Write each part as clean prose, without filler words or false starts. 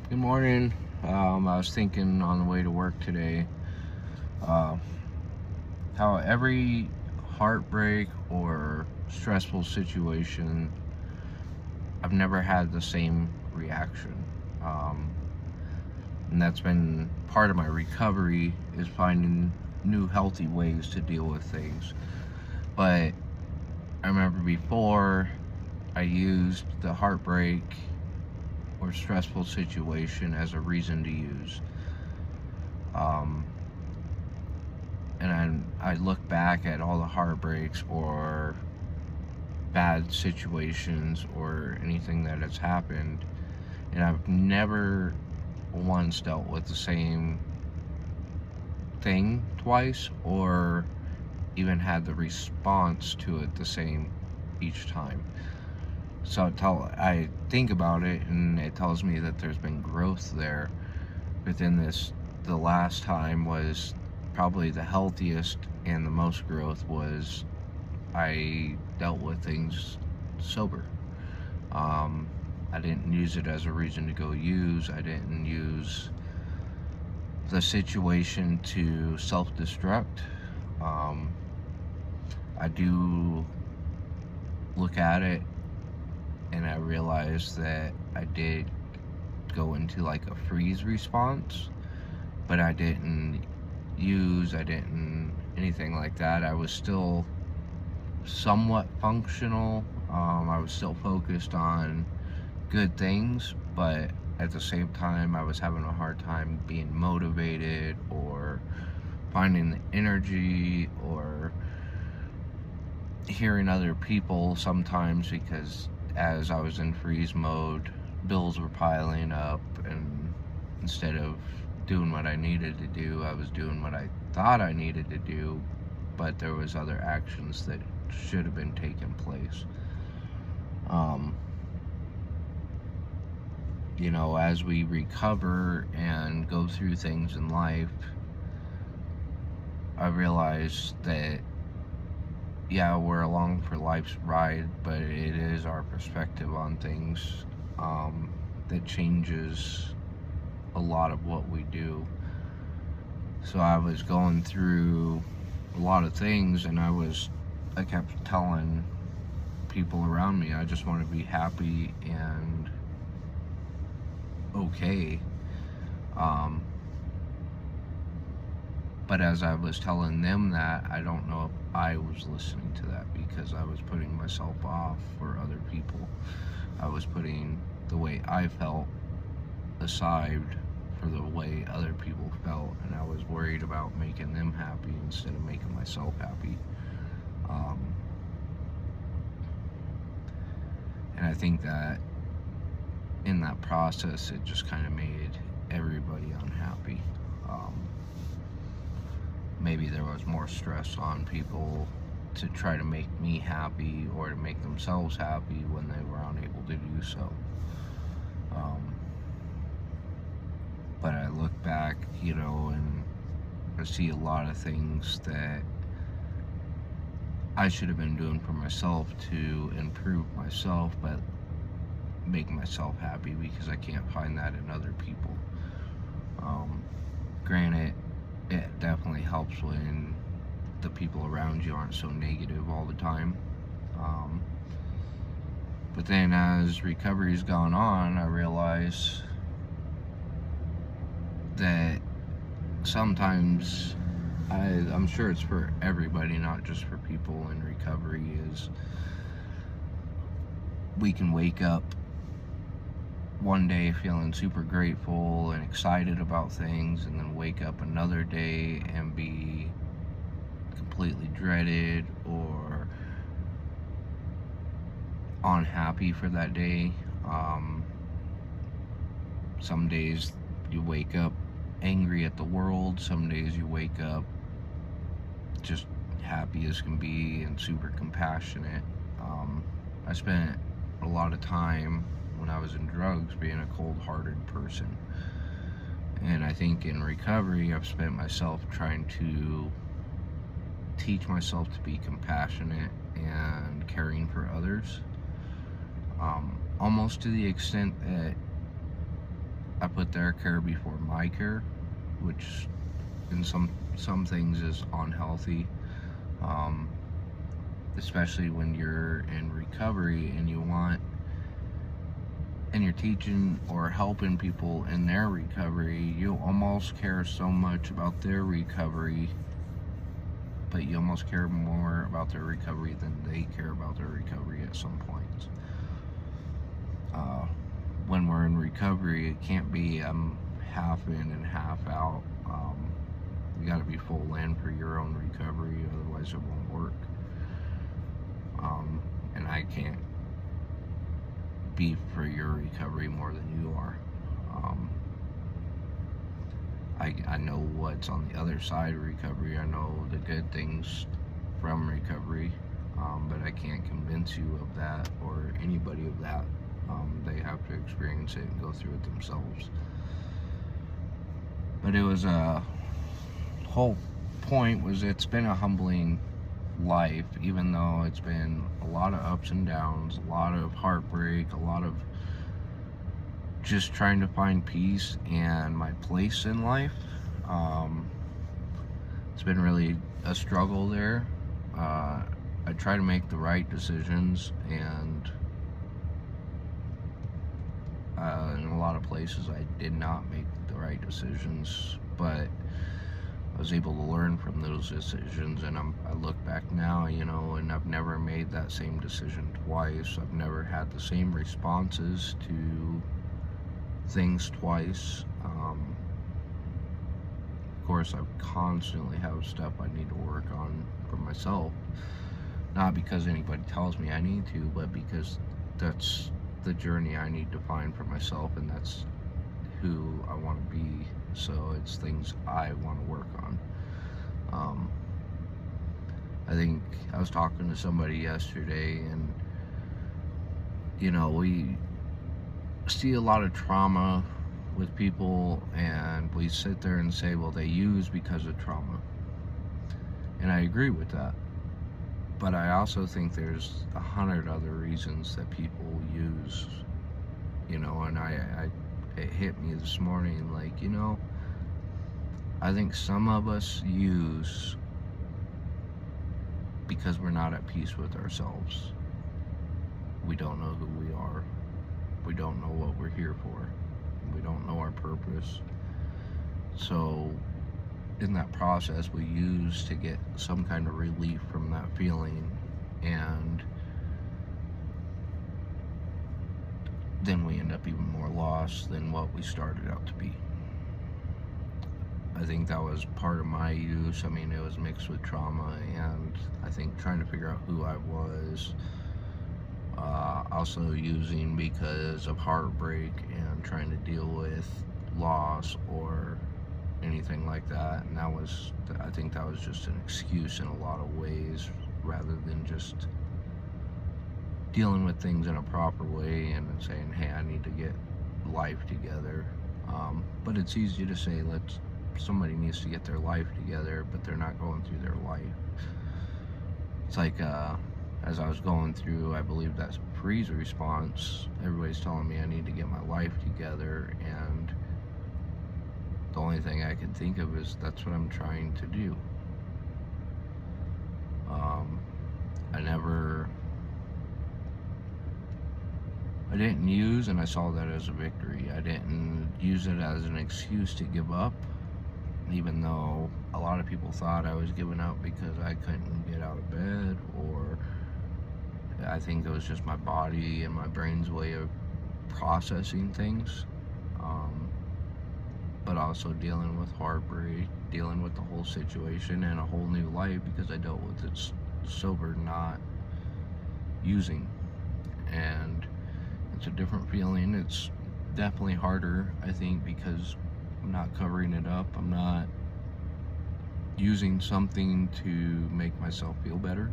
Good morning. I was thinking on the way to work today, uh, how every heartbreak or stressful situation, I've never had the same reaction. Um, and that's been part of my recovery, is finding new healthy ways to deal with things. But I remember before I used the heartbreak or stressful situation as a reason to use. Um, and I look back at all the heartbreaks or bad situations or anything that has happened, and I've never once dealt with the same thing twice or even had the response to it the same each time. So I think about it, and it tells me that there's been growth there within this. The last time was probably the healthiest, and the most growth was I dealt with things sober. Um, I didn't use it as a reason to go use. I didn't use the situation to self destruct. Um, I do look at it and I realize that I did go into like a freeze response, but I didn't anything like that. I was still somewhat functional. I was still focused on good things, but at the same time, I was having a hard time being motivated or finding the energy or hearing other people sometimes, because as I was in freeze mode, bills were piling up, and instead of doing what I needed to do, I was doing what I thought I needed to do, but there was other actions that should have been taking place. Um, as we recover and go through things in life, I realize that, yeah, we're along for life's ride, but it is our perspective on things um, that changes a lot of what we do. So I was going through a lot of things, and I kept telling people around me, I just want to be happy and okay. Um, But as I was telling them that, I don't know if I was listening to that, because I was putting myself off for other people. I was putting the way I felt aside for the way other people felt, and I was worried about making them happy instead of making myself happy. Um, and I think that in that process, it just kind of made everybody unhappy. Um, Maybe there was more stress on people to try to make me happy or to make themselves happy when they were unable to do so. Um, but I look back, and I see a lot of things that I should have been doing for myself to improve myself, but make myself happy, because I can't find that in other people. Um, Granted, it definitely helps when the people around you aren't so negative all the time. Um, but then as recovery's gone on, I realize that sometimes I'm sure it's for everybody, not just for people in recovery, is we can wake up one day feeling super grateful and excited about things, and then wake up another day and be completely dreaded or unhappy for that day. Um, some days you wake up angry at the world, some days you wake up just happy as can be and super compassionate. I spent a lot of time when I was in drugs being a cold hearted person. And I think in recovery, I've spent myself trying to teach myself to be compassionate and caring for others. Almost to the extent that I put their care before my care, which in some things is unhealthy, um, especially when you're in recovery and you're teaching or helping people in their recovery. You almost care so much about their recovery, but you almost care more about their recovery than they care about their recovery at some points. When we're in recovery, it can't be half in and half out. You got to be full in for your own recovery, otherwise it won't work. And I can't be for your recovery more than you are. I know what's on the other side of recovery. I know the good things from recovery, but I can't convince you of that or anybody of that. They have to experience it and go through it themselves. But it was whole point was it's been a humbling life, even though it's been a lot of ups and downs, a lot of heartbreak, a lot of just trying to find peace and my place in life. It's been really a struggle there. I try to make the right decisions, and in a lot of places I did not make the right decisions, but I was able to learn from those decisions, and I look back now, and I've never made that same decision twice. I've never had the same responses to things twice. Of course, I constantly have stuff I need to work on for myself, not because anybody tells me I need to, but because that's the journey I need to find for myself, and that's who I want to be. So it's things I want to work on. I think I was talking to somebody yesterday, and we see a lot of trauma with people, and we sit there and say, well, they use because of trauma, and I agree with that. But I also think there's 100 other reasons that people use, and it hit me this morning, like, I think some of us use because we're not at peace with ourselves. We don't know who we are. We don't know what we're here for. We don't know our purpose. So in that process, we use to get some kind of relief from that feeling, and then we end up even more lost than what we started out to be. I think that was part of my use. I mean, it was mixed with trauma, and I think trying to figure out who I was. Also using because of heartbreak and trying to deal with loss or anything like that. And I think that was just an excuse in a lot of ways, rather than just dealing with things in a proper way and saying, hey, I need to get life together. But it's easy to say, somebody needs to get their life together, but they're not going through their life. It's like, as I was going through, I believe that's freeze response. Everybody's telling me I need to get my life together, and the only thing I can think of is that's what I'm trying to do. I didn't use, and I saw that as a victory. I didn't use it as an excuse to give up, even though a lot of people thought I was giving up because I couldn't get out of bed, or I think it was just my body and my brain's way of processing things. But also dealing with heartbreak, dealing with the whole situation, and a whole new life because I dealt with it sober, not using. And it's a different feeling. It's definitely harder, I think, because I'm not covering it up. I'm not using something to make myself feel better.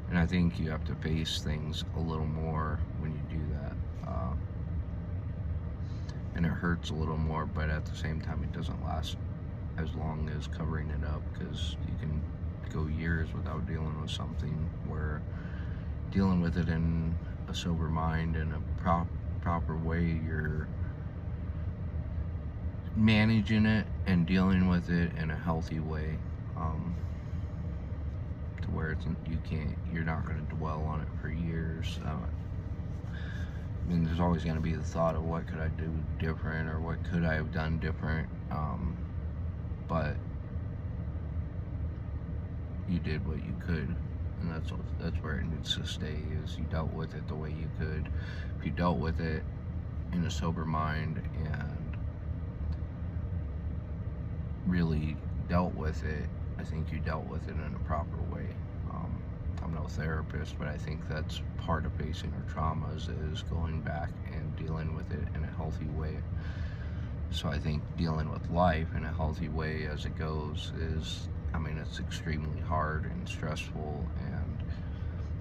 And I think you have to face things a little more when you do that. And it hurts a little more, but at the same time, it doesn't last as long as covering it up, because you can go years without dealing with something, where dealing with it in a sober mind and a proper way you're managing it and dealing with it in a healthy way, to where you're not going to dwell on it for years. I mean, there's always going to be the thought of what could I do different or what could I have done different, but you did what you could, and that's where it needs to stay. Is you dealt with it the way you could. If you dealt with it in a sober mind and really dealt with it, I think you dealt with it in a proper way. I'm no therapist, but I think that's part of facing our traumas, is going back and dealing with it in a healthy way. So I think dealing with life in a healthy way as it goes is, I mean, it's extremely hard and stressful and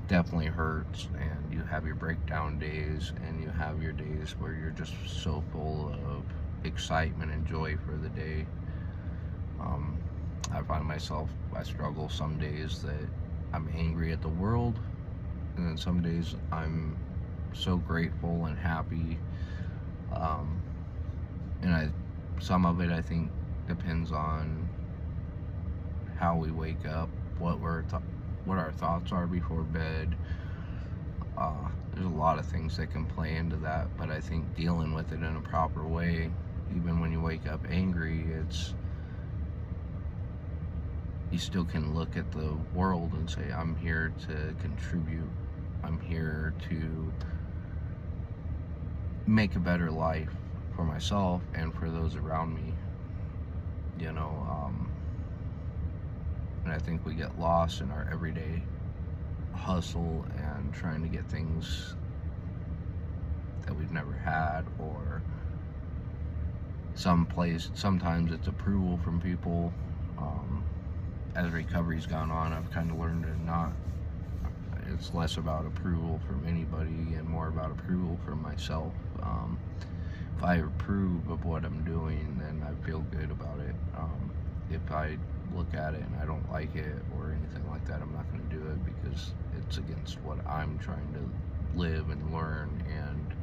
definitely hurts, and you have your breakdown days and you have your days where you're just so full of excitement and joy for the day. I find myself, I struggle some days that I'm angry at the world, and then some days I'm so grateful and happy. And some of it I think depends on how we wake up, what our thoughts are before bed. There's a lot of things that can play into that, but I think dealing with it in a proper way, even when you wake up angry, you still can look at the world and say, I'm here to contribute. I'm here to make a better life for myself and for those around me. And I think we get lost in our everyday hustle and trying to get things that we've never had, or sometimes it's approval from people. As recovery's gone on, I've kind of learned it's less about approval from anybody and more about approval from myself. If I approve of what I'm doing, then I feel good about it. If I look at it and I don't like it or anything like that, I'm not going to do it, because it's against what I'm trying to live and learn and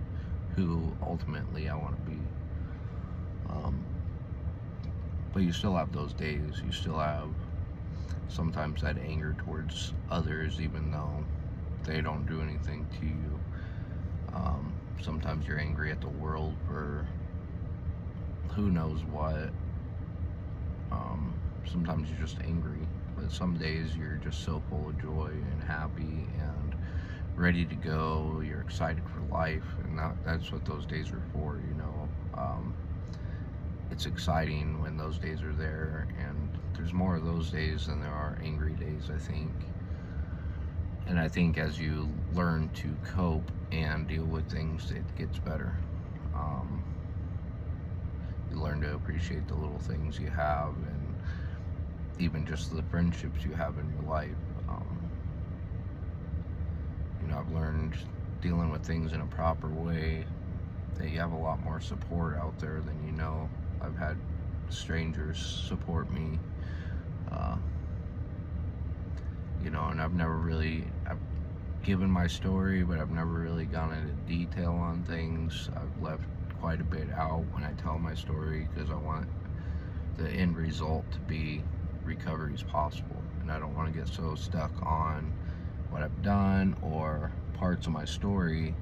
who ultimately I want to be. But you still have those days. You still have sometimes that anger towards others, even though they don't do anything to you. Sometimes you're angry at the world for who knows what. Sometimes you're just angry, but some days you're just so full of joy and happy and ready to go. You're excited for life, and that's what those days are for. It's exciting when those days are there, and there's more of those days than there are angry days, I think. And I think as you learn to cope and deal with things, it gets better. You learn to appreciate the little things you have, and even just the friendships you have in your life. I've learned, dealing with things in a proper way, that you have a lot more support out there than you know. I've had strangers support me, and I've given my story, but I've never really gone into detail on things. I've left quite a bit out when I tell my story, because I want the end result to be recovery as possible, and I don't want to get so stuck on what I've done or parts of my story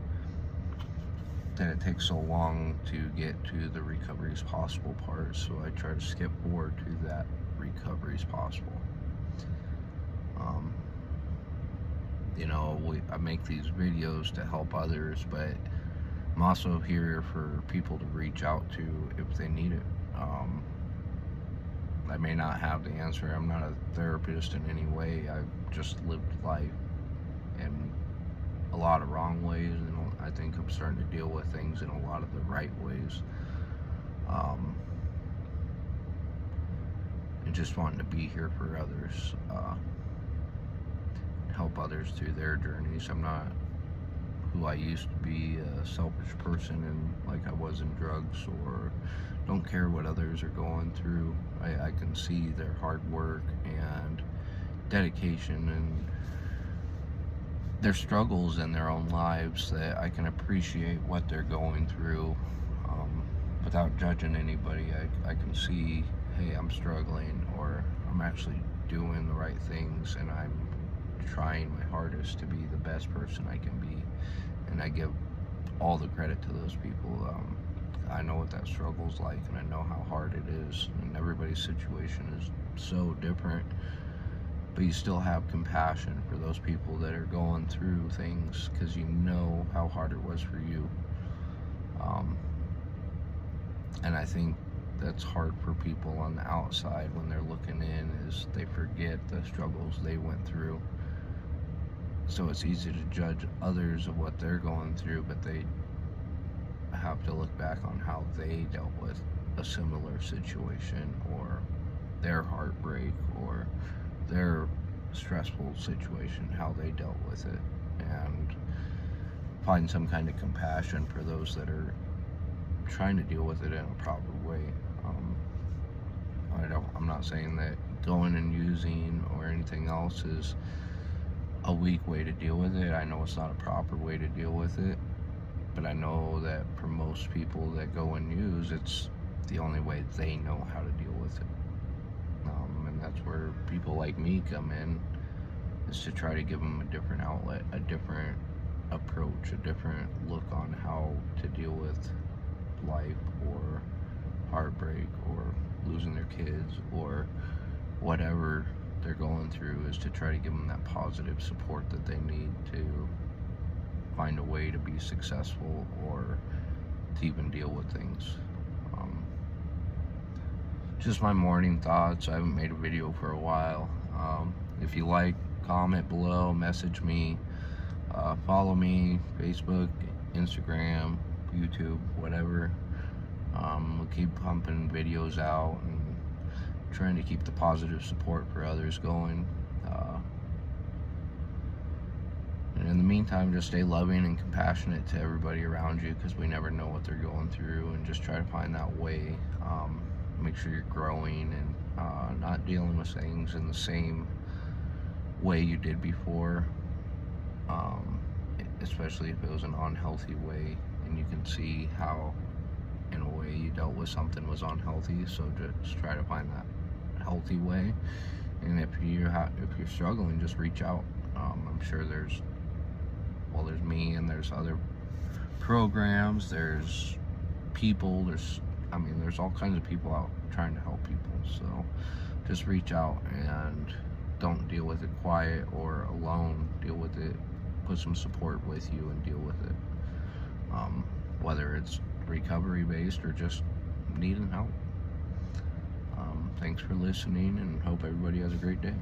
that it takes so long to get to the recovery as possible part. So I try to skip forward to that recovery as possible. I make these videos to help others, but I'm also here for people to reach out to if they need it. I may not have the answer. I'm not a therapist in any way. I've just lived life in a lot of wrong ways, and I think I'm starting to deal with things in a lot of the right ways. And just wanting to be here for others, help others through their journeys. I'm not who I used to be, a selfish person and like I was in drugs, or don't care what others are going through. I can see their hard work and dedication and their struggles in their own lives, that I can appreciate what they're going through, without judging anybody. I can see, hey, I'm struggling, or I'm actually doing the right things, and I'm trying my hardest to be the best person I can be, and I give all the credit to those people. I know what that struggle's like, and I know how hard it is, and everybody's situation is so different, but you still have compassion for those people that are going through things, because you know how hard it was for you. And I think that's hard for people on the outside when they're looking in, is they forget the struggles they went through. So it's easy to judge others of what they're going through, but they have to look back on how they dealt with a similar situation, or their heartbreak, or their stressful situation, how they dealt with it, and find some kind of compassion for those that are trying to deal with it in a proper way. I'm not saying that going and using or anything else is a weak way to deal with it. I know it's not a proper way to deal with it, but I know that for most people that go and use, it's the only way they know how to deal with it. And that's where people like me come in, is to try to give them a different outlet, a different approach, a different look on how to deal with life, or heartbreak, or losing their kids, or whatever they're going through, is to try to give them that positive support that they need to find a way to be successful, or to even deal with things. Just my morning thoughts. I haven't made a video for a while. If you like, comment below, message me, follow me, Facebook, Instagram, YouTube, whatever. We'll keep pumping videos out and trying to keep the positive support for others going. And in the meantime, just stay loving and compassionate to everybody around you, because we never know what they're going through, and just try to find that way. Make sure you're growing, and not dealing with things in the same way you did before, especially if it was an unhealthy way, and you can see how, in a way, you dealt with something was unhealthy. So just try to find that healthy way. And if you're struggling, just reach out. I'm sure there's me, and there's other programs, there's people, there's all kinds of people out trying to help people. So just reach out, and don't deal with it quiet or alone. Deal with it, put some support with you, and deal with it. Whether it's recovery based or just needing help. Thanks for listening, and hope everybody has a great day.